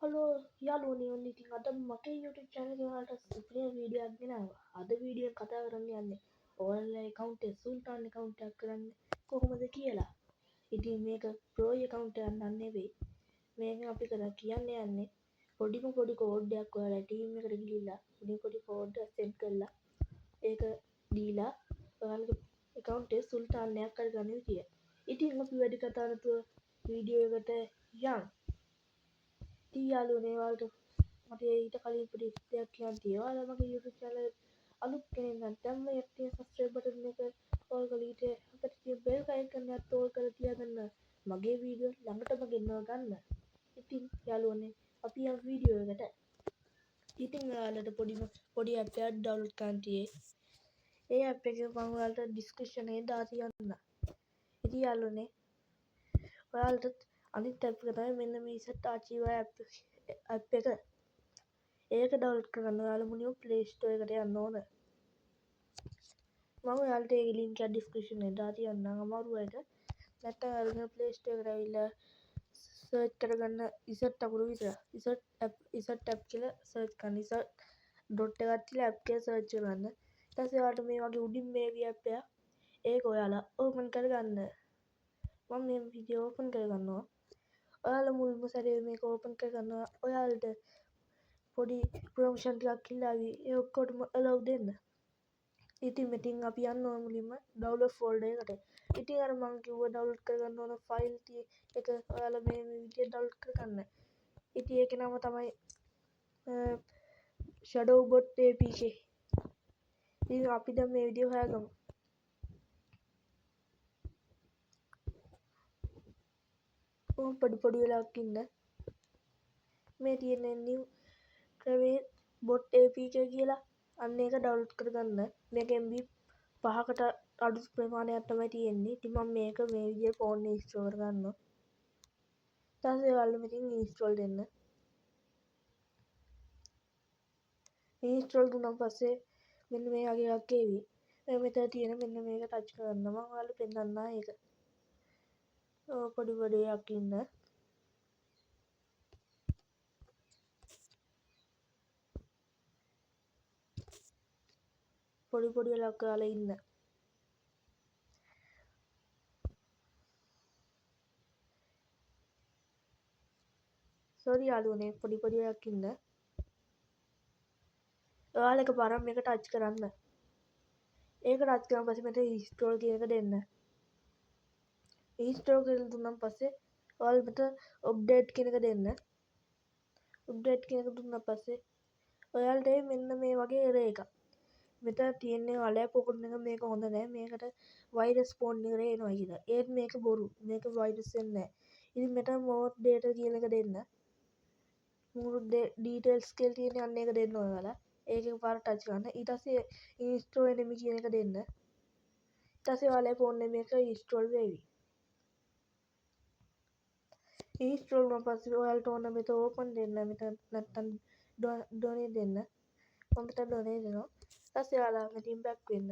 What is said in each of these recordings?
Hello යාළුවනේ ඔන්න ඉතින් අද මගේ YouTube channel එකේ ඔයාලට සුපිරිම වීඩියෝ එකක් ගෙනාවා. අද වීඩියෝ එක කතා කරන්න යන්නේ ඔයාලගේ account එක සුල්තාන් account එකක් කරන්න කොහොමද කියලා. ඉතින් මේක pro account එකක් නන් නෙවෙයි. මේක අපි කියන්න යන්නේ පොඩි කෝඩ් එකක් ඔයාලා team එකට ගිහිල්ලා පොඩි කෝඩ් එකක් send කරලා ඒක දීලා ඔයාලගේ account එක සුල්තාන් එකක් කරගන්න විදිය. ඉතින් අපි වැඩි කතා නැතුව වීඩියෝ එකට යමු. යාළුවනේ ඔයාලට මට ඊට කලින් පොඩි දෙයක් කියන්න තියෙනවා. ඔයාලා මගේ YouTube channel එක අලුත් කෙනෙක් නම් දැන්ම යටින් subscribe button එක ඕල් කරලා ඊට අතට තියෙන bell icon එකත් ඕල් කරලා තියාගන්න. මගේ වීඩියෝ ළඟටම ගෙන්නව ගන්න. ඉතින් යාළුවනේ අපි යමු වීඩියෝ එකට. ඉතින් ඔයාලට පොඩි app එකක් download කරන්න තියෙයි. ඒ app එක මම ඔයාලට description එකේ දාලා තියන්නම්. ඉතින් යාළුවනේ ඔයාලට අනිත් app එක තමයි මෙන්න මේ set archive app එක. ඒක ඩවුන්ලෝඩ් කරගන්න ඔයාලා මුලින්ම Play Store එකට යන්න ඕන. මම ඔයාලට ඒ link එක description එකේ දාලා තියන්නම් අමාරු අයට. නැත්නම් ඔයාලා Play Store එකට ඇවිල්ලා search කරගන්න ඉසට් අකුරු විතර. ඉසට් app කියලා search කරන්න. ඉසට් dot එකක් තියලා app කියලා search කරන්න. ඊට පස්සේ ඔයාලට මේ වගේ උඩින් මේ app එක ඒක ඔයාලා open කරගන්න. මම මේ වීඩියෝ open කරගන්නවා. ඔයාලා මුල්ම සැරේ මේක open කරගන්නවා. ඔයාලට පොඩි ප්‍රොමෝෂන් ටිකක් ඉල්ලාවි. ඒ ඔක්කොටම allow දෙන්න. ඉතින් මෙතින් අපි යන්න ඕන මුලින්ම download folder එකට. ඉතින් අර මම කිව්වා download කරගන්න ඕන file එක ඔයාලා මේ විදිහට download කරගන්න. ඉතින් ඒකේ නම තමයි shadowbot apk. ඉතින් අපි දැන් මේ විදිහ හොයාගමු. පොඩි වෙලාවක් ඉන්න. මේ තියෙන new travel bot apk කියලා අන්න ඒක download කරගන්න. මේක MB 5කට අඩු ප්‍රමාණයක් තමයි තියෙන්නේ. ඉතින් මම මේක මේ විදිහට ෆෝන් එකේ install කරගන්නවා. ඊට පස්සේ ඔයාලා මෙතන install දෙන්න. install දුන්නාන් පස්සේ මෙන්න මේ වගේ එකක් එවි. මෙතන තියෙන මෙන්න මේක ටච් කරන්න. මම ඔයාලට පෙන්නන්නම් ඒක. පොඩි එකක් ඉන්න. පොඩි වෙලාවක් ඔයාලා ඉන්න. sorry යාළුවනේ පොඩි එකක් ඉන්න. ඔයාලා එකපාරක් මේක ටච් කරන්න. ඒක ටච් කරාන් පස්සේ මෙතන install කියන එක දෙන්න. install කරලා දුන්නාන් පස්සේ ඔයාලා මෙතන update කියන එක දෙන්න. update කියන එක දුන්නාන් පස්සේ ඔයාලට මෙන්න මේ වගේ error එකක්. මෙතන තියෙන්නේ ඔයාලගේ ෆෝන් එක මේක හොඳ නැහැ. මේකට virus phone එකට එනවා කියලා. ඒත් මේක බොරු. මේක virus වෙන්නේ නැහැ. ඉතින් මෙතන more data කියන එක දෙන්න. more details කියලා තියෙන අන්න ඒක දෙන්න ඔයාලා. ඒක එකපාරට ටච් කරන්න. ඊට පස්සේ install enemy කියන එක දෙන්න. ඊට පස්සේ ඔයාලගේ ෆෝන් එකේ මේක install වෙවි. install වුණාන් පස්සේ ඔයාලට ඕන මෙතන open දෙන්න. මෙතන නැත්තම් donate දෙන්න. මම මෙතන donate දෙනවා. ඊට පස්සේ ඔයාලා මෙතනින් back වෙන්න.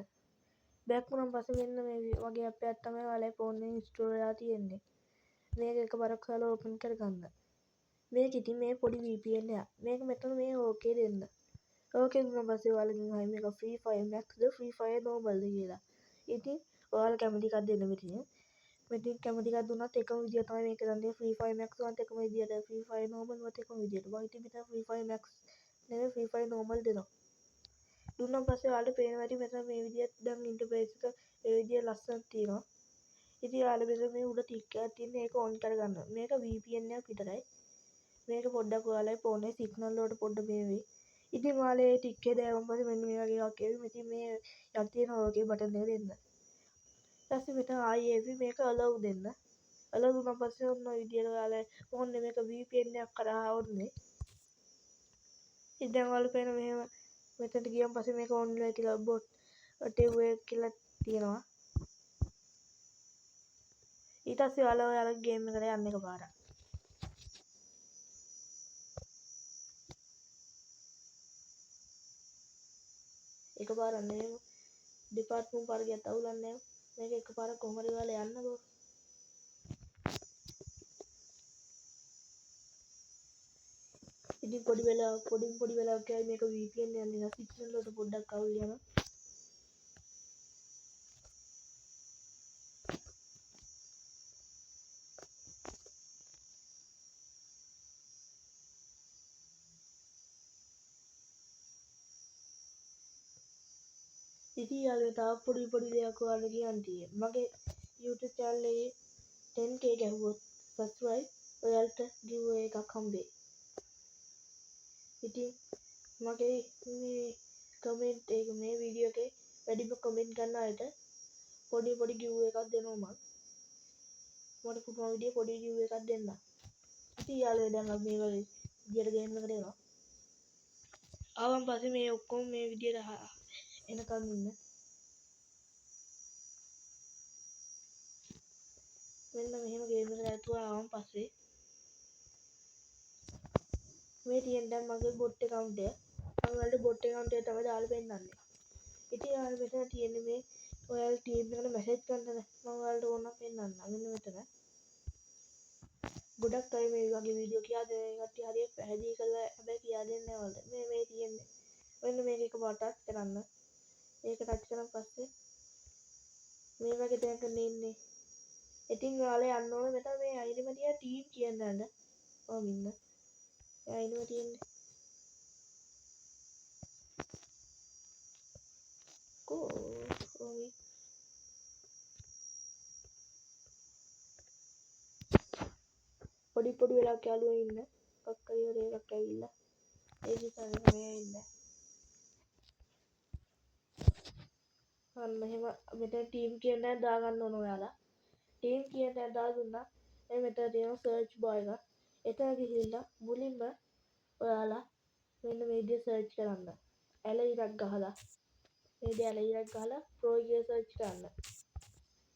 back වුණාන් පස්සේ මෙන්න මේ වගේ app එකක් තමයි ඔයාලගේ ෆෝන් එකේ install වෙලා තියෙන්නේ. මේක එකපාරක් ඔයාලා open කරගන්න. මේක ඉතින් මේ පොඩි VPN එකක්. මේක මෙතන මේ okay දෙන්න. okay දුන්නාන් පස්සේ ඔයාලගෙන් අහයි මේක free fire maxද free fire normalද කියලා. ඉතින් ඔයාලා කැමති එකක් දෙන්න මෙතන. මෙතන කැමති එකක් දුන්නත් එකම විදිය තමයි මේක දන්නේ free fire max උනත් එකම විදියට free fire normal උනත් එකම විදියට. මම ඉතින් මෙතන free fire max නෙවෙයි free fire normal දෙනවා. දුන්නාන් පස්සේ ඔයාලට පේනවා ඇති මෙතන මේ විදියට දැන් ඉන්ටර්ෆේස් එක මේ විදිය ලස්සනට තියෙනවා. ඉතින් ඔයාලා මෙතන මේ උඩ ටික් එකක් තියෙන ඒක ඔන් කරගන්න. මේක VPN එකක් විතරයි. මේක පොඩ්ඩක් ඔයාලගේ ෆෝන් එකේ සිග්නල් වලට පොඩ්ඩක් මේ වෙයි. ඉතින් ඔයාලා මේ ටික් එක දැම්මම පස්සේ මෙන්න මේ වගේ එකක් එවි. ඉතින් මේ යට තියෙන ඕකේ බටන් එක දෙන්න. ඊට පස්සේ මෙතන ආයි එවි මේක allow දෙන්න. allow දුන්නාන් පස්සේ ඔන්න ඔය විදියට ඔයාලා ෆෝන් එක මේක VPN එකක් කරා ඔන්නේ. ඉතින් දැන් ඔයාලා පේන මෙහෙම මෙතනට ගියන් පස්සේ මේක ඔන් වෙලා කියලා bot away කියලා තියෙනවා. ඊට පස්සේ ඔයාලා ගේම් එකට යන්න එකපාරක්. එකපාරක් නෙවෙයි දෙපාර්ට්මන්ට් පාර ගියත් අවුලක් නැහැ. මේක එකපාරක් කොහොම හරි ඔයාලා යන්නකෝ. ඉතින් පොඩි වෙලාවක් යයි මේක VPN යන්නේ සිග්නල් වලට පොඩ්ඩක් අවුල් යනවා. ඉතින් යාළුවෝ තාම පොඩි දෙයක් ඔයාලට කියන්න තියෙනවා. මගේ YouTube channel එකේ 10k ගැහුවොත් subscribe ඔයාලට giveaway එකක් හම්බෙයි. ඉතින් මගේ මේ කමෙන්ට් එක මේ වීඩියෝ එකේ වැඩිම කමෙන්ට් ගන්න අයට පොඩි giveaway එකක් දෙනවා මම. මට පුළුවන් විදිහේ පොඩි giveaway එකක් දෙන්න. ඉතින් යාළුවෝ දැන් අපි මේ වගේ විදියට ගේම් එකට එනවා. ආවන් පස්සේ මේ ඔක්කොම මේ විදියට එනකම් ඉන්න. මෙන්න මෙහෙම ගේම් එකට ඇතුළට ආවන් පස්සේ මේ තියෙන දැන් මගේ බොට් account එක. මම ඔයාලට බොට් account එක තමයි දාලා පෙන්නන්නේ. ඉතින් ඔයාලා මෙතන තියෙන්නේ මේ ඔයාලා ටීම් එකට මැසේජ් කරන්න මම ඔයාලට ඕනනම් පෙන්නන්නම්. මෙන්න මෙතන. ගොඩක් අය මේ වගේ වීඩියෝ කියා දෙන කට්ටිය හරියට පැහැදිලි කරලා හැබැයි කියා දෙන්නේ නැහැ වලට. මේ තියෙන්නේ. මෙන්න මේක එක පාටක් කරන්න. ඒක ටච් කරන් පස්සේ මේ වගේ දෙයක් ඉන්නේ. ඉතින් ඔයාලා යන්න ඕනේ මෙතන මේ අයිනෙම තියෙන ටීම් කියන දන්න. ඔව් ඉන්න. අයිනෙම තියෙන්නේ. පොඩි වෙලාවක් යාළුවෝ ඉන්න. කක්කරි වගේ එකක් ඇවිල්ලා. ඒ නිසා මේ ඉන්න. අන්න එහෙම මෙතන ටීම් කියන දේ දාගන්න ඕන ඔයාලා. ටීම් කියන දේ දාලා දුන්නා. මේ මෙතන තියෙන සර්ච් බාර් එක. එතන ගිහිල්ලා මුලින්ම ඔයාලා මෙන්න මේ විදිහට සර්ච් කරන්න. ඇල ඉරක් ගහලා මේ විදිහට ඇල ඉරක් ගහලා ප්‍රෝ කියලා සර්ච් කරන්න.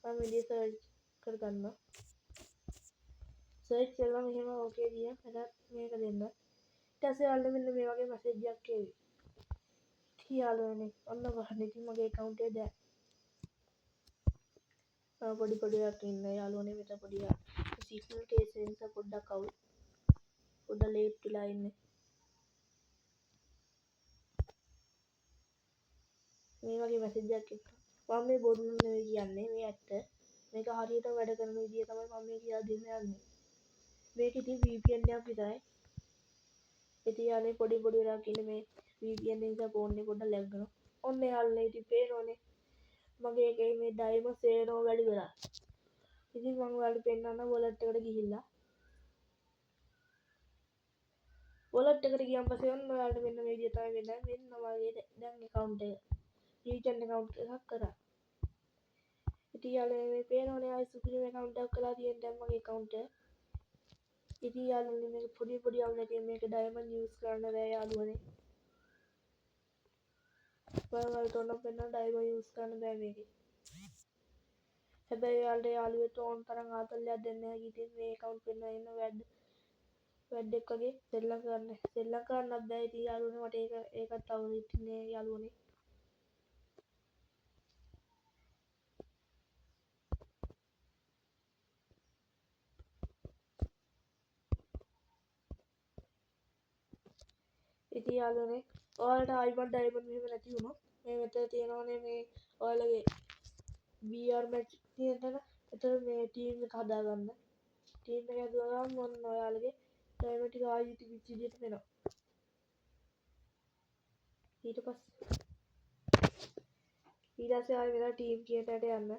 මම මේ විදිහට සර්ච් කරගන්නවා. සර්ච් කරලා මෙහෙම ඕකේ දිය මට මේක දෙන්න. ඊට පස්සේ ඔයාලට මෙන්න මේ වගේ මැසේජ් එකක් එවි. යාළුවනේ ඔන්න බලන්න ඉතින් මගේ account එක දැන් පොඩි එකක් ඉන්න යාළුවනේ මෙතන පොඩි එකක් සිග්නල් කේස් එක නිසා පොඩ්ඩක් අවුල් පොඩ්ඩක් ලේට් වෙලා ඉන්නේ මේ වගේ මැසේජ් එකක් එක්ක මම මේ බොරු නෙවෙයි කියන්නේ මේ ඇත්ත මේක හරියට වැඩ කරන විදිය තමයි මම මේ කියලා දෙන්න යන්නේ මේක ඉතින් VPN එකක් විතරයි ඉතින් යාළුවනේ පොඩි වෙලාවක් ඉන්නේ මේ VPN එක නිසා ෆෝන් එක පොඩ්ඩක් ලැග් කරනවා ඔන්න යාළුවනේ ඉතින් පේනවනේ මගේ එකේ මේ ඩයිමන්ඩ් සේරම වැඩි වෙලා ඉතින් මම ඔයාලට පෙන්නන්න වොලට් එකට ගිහිල්ලා වොලට් එකට ගියන් පස්සේ ඔන්න ඔයාලට මෙන්න මේ විදිය තමයි වෙන්නේ මෙන්න මගේ දැන් account එක රීචන් account එකක් කරා ඉතින් යාළුවනේ මේ පේනවනේ ආයි සුපිරිම account එකක් කරලා තියෙන දැන් මගේ account එක ඉතින් යාළුවනේ මේක පොඩි අවුලක් තියෙන මේක ඩයමන්ඩ් යූස් කරන්න බෑ යාළුවනේ ඔයාලට ඕන පෙන්නන ඩයමන්ඩ් යූස් කරන්න බෑ මේකේ හැබැයි ඔයාලට යාළුවෙක්ට ඕන තරම් ආතල්ලයක් දෙන්න හැකි ඉතින් මේ account පෙන්නන ඉන්න වැඩක් වගේ සෙල්ලම් කරන්නත් බෑ ඉතින් යාළුවනේ මට ඒකත් අවුල් ඉතින් නේ යාළුවනේ ඉතින් යාළුවනේ ඔයාලට ආයිමත් ඩයමන්ඩ් මෙහෙම නැති වුණොත් මේ මෙතන තියෙනවනේ මේ ඔයාලගේ BR මැච් තියෙන තැන එතන මේ ටීම් එක හදාගන්න ටීම් එක හදුවාම ඔන්න ඔයාලගේ ඩයමන්ඩ් ටික ආයි තිබිච්ච විදියට වෙනවා ඊට පස්සේ ආයි වෙලා ටීම් කියන තැනට යන්න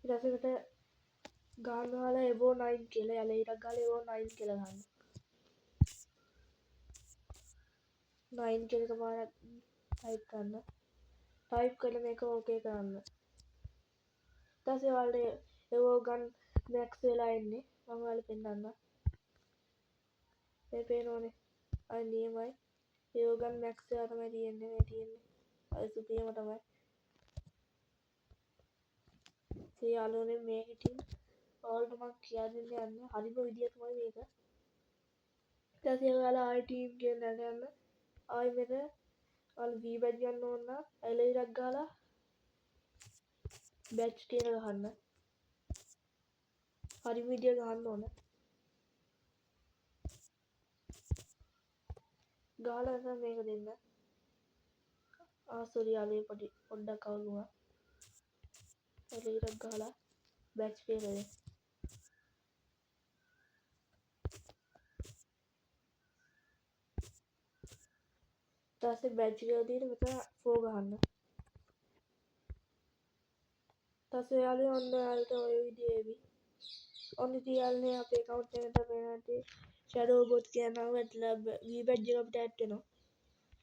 ඊට පස්සේ මෙතන ගානවාලා එබෝ 9 කියලා යල ඉරක් ගාලා එබෝ 9 කියලා ගන්න 9 කියලා කමාරක් ටයිප් කරන්න ටයිප් කරලා මේක ඕකේ කරන්න ඊට පස්සේ ඔයාලට එබෝ ගන් මැක්ස් වෙලා එන්නේ මම ඔයාලට පෙන්නන්නම් මේ පේනවනේ අය නියමයි එබෝ ගන් මැක්ස් වෙලා තමයි තියෙන්නේ මේ තියෙන්නේ අය සුපිරිම තමයි ඒ යාළුවනේ මේක ඉතින් ඔයාලට මම කියා දෙන්න යන්නේ හරිම විදිය තමයි මේක ඊට පස්සේ ඔයාලා ආයි ටීම් කියන තැනට යන්න ආයි මෙතන ඔයාලා V badge ගන්න ඕන නම් එල ඉරක් ගාලා බැච් කියන ගහන්න හරිම විදිය ගහන්න ඕන ගහලා නැත්නම් මේක දෙන්න. සෝරි යාළුවෝ පොඩ්ඩක් අවුල් වුණා. එළියට ගහලා බැච් කියලා දෙන්න. ඊට පස්සේ බැච් කියලා දීලා මෙතන 4 ගහන්න. ඊට පස්සේ යාළුවෝ ඔන්න ඔයාලට ඔය විදිහේ එවි. ඔන්න ඉතින් යාළුවනේ අපේ account එකට පේනවා shadow bot කියන නම වැටලා V badge එක අපිට ඇඩ් වෙනවා.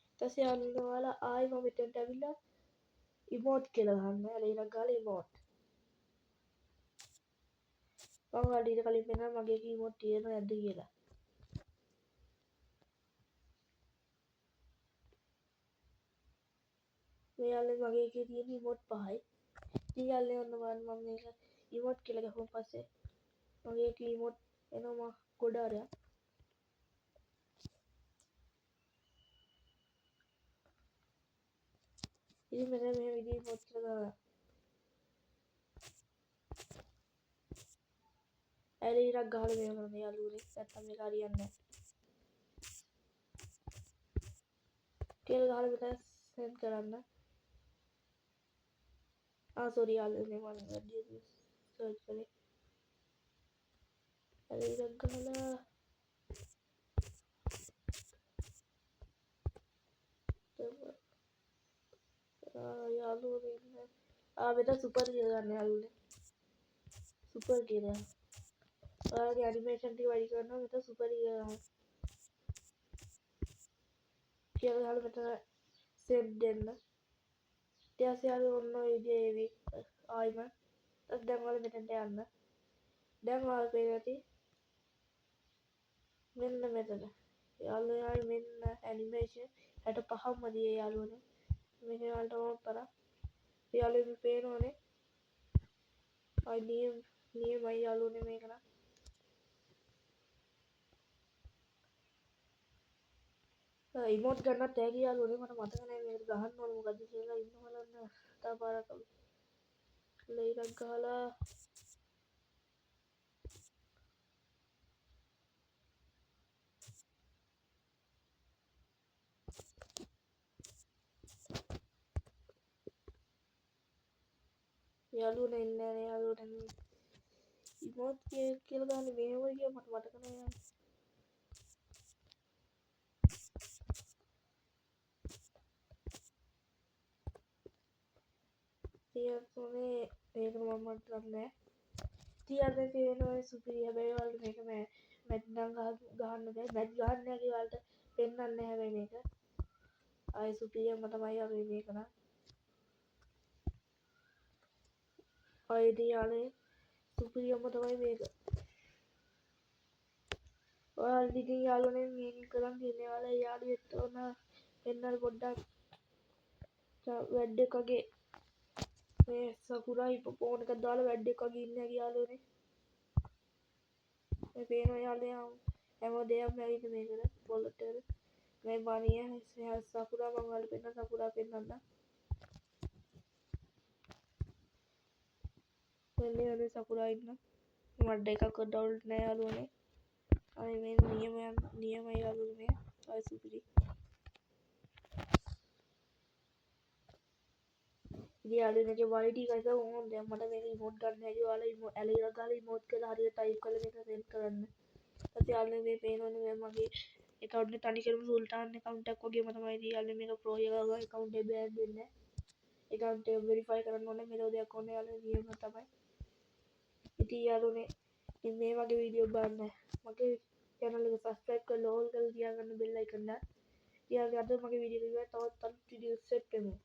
ඊට පස්සේ යාළුවනේ ඔයාලා ආයෙම මෙතෙන්ට ඇවිල්ලා emote කියලා ගහන්න. එළියට ගහලා emote. මම ඔයාලට ඊට කලින් පෙන්නනවා මගේ emote තියෙනවද නැද්ද කියලා. මේ යාළුවනේ මගේ එකේ තියෙන emote 5යි. ඉතින් යාළුවනේ ඔන්න මම මේක emote කියලා ගහුවන් පස්සේ මගේ එකේ emote එනවා ගොඩාරයක්. ඉතින් මෙතන මේ විදිහේ emote කියලා ගහලා එළියට ගහලා මේ කරන යාළුවනේ නැත්තම් මේක හරියන්නේ නැහැ. කියලා ගහලා මෙතන send කරන්න. සෝරි යාළුවනේ මම වැඩි සර්ච් කරේ. එළියට ගහලා යාළුවනේ ඉන්න මෙතන සුපර් කියලා ගන්න යාළුවනේ. සුපර් කියලා. ඔයාලගේ ඇනිමේෂන් ටික වැඩි කරනවා මෙතන සුපර් කියලා ගන්න. කියලා ගහලා මෙතන send දෙන්න. ඊට පස්සේ යාළුවෝ ඔන්න ඔය විදිහේ එවි ආයිම. දැන් ඔයාලා මෙතනට යන්න. දැන් ඔයාලා පේනවා ඇති මෙන්න මෙතන. යාළුවෝ මෙන්න ඇනිමේෂන් 65ක්ම දියේ යාළුවනේ. මේක ඔයාලට ඕන තරම්. යාළුවෝ මේ පේනවනේ. නියමයි යාළුවනේ මේක නම්. emote ගන්නත් ඇයි යාළුවනේ මට මතක නැහැ මේක ගහන්න ඕන මොකද්ද කියලා ඉන්න බලන්න. තව පාරක් ලේරක් ගහලා යාළුවනේ ඉන්නේ නැහැ යාළුවනේ emote කියලා ගහන්නේ මේව කියලා මට මතක නැහැ. යාළුවනේ මේක මම මට දන්නේ නැහැ. ටියර්නේ පේනවා සුපිරි හැබැයි ඔයාලට මේක මැච් නම් ගහන්න බෑ. මැච් ගහන්න නැති ඔයාලට පෙන්වන්නේ නැහැ හැබැයි මේක. ආයි සුපිරියම තමයි යාළුවෝ මේක නම්. ආයි ඉතින් යාළුවනේ සුපිරියම තමයි මේක. ඔයාලට ඉතින් යාළුවනේ මේක කරන් තියෙන්නේ ඔයාලා යාළුවෙක්ට ඕන පෙන්නන්න පොඩ්ඩක් වැඩ් එක වගේ මේ සකුරා ෆෝන් එකක් දාලා වැඩ් එක වගේ ඉන්නේ යාළුවනේ. මේ පේනවා යාළුවෝ හැමදේම ඇවිත් මේකට පොලට මේ බණිය සකුරා මම ඔයාලට පෙන්නන සකුරා පෙන්නන්න. මෙන්න සකුරා ඉන්න මඩ එකක් ඩවුන්ලෝඩ් නෑ යාළුවනේ. අය මේ නියමයි යාළුවනේ අය සුපිරි. ඉතින් යාළුවනේ වයිඩ් එකක ඕන දැන් මට මේක ඉමෝට් ගන්න හැටි ඔයාලා ඇලිලා ගාලා ඉමෝට් කියලා හරියට ටයිප් කරලා මේක සෙන්ඩ් කරන්න. ඊට යාළුවනේ මේ පේනවනේ මගේ account එක තනිකරම සුල්තාන් account එකක් වගේම තමයි ඉතින් යාළුවනේ මේක pro එකක account එක බෑන් වෙන්නේ නැහැ. account එක verify කරන්න ඕනේ මෙලෝ දෙයක් ඕනේ යාළුවනේ නියම තමයි. ඉතින් යාළුවනේ ඉතින් මේ වගේ වීඩියෝ බලන්න මගේ channel එක subscribe කරලා all කරලා තියාගන්න bell icon එක. ඊළඟ අද මගේ වීඩියෝ එක තවත් වීඩියෝ සෙට් වෙනවා.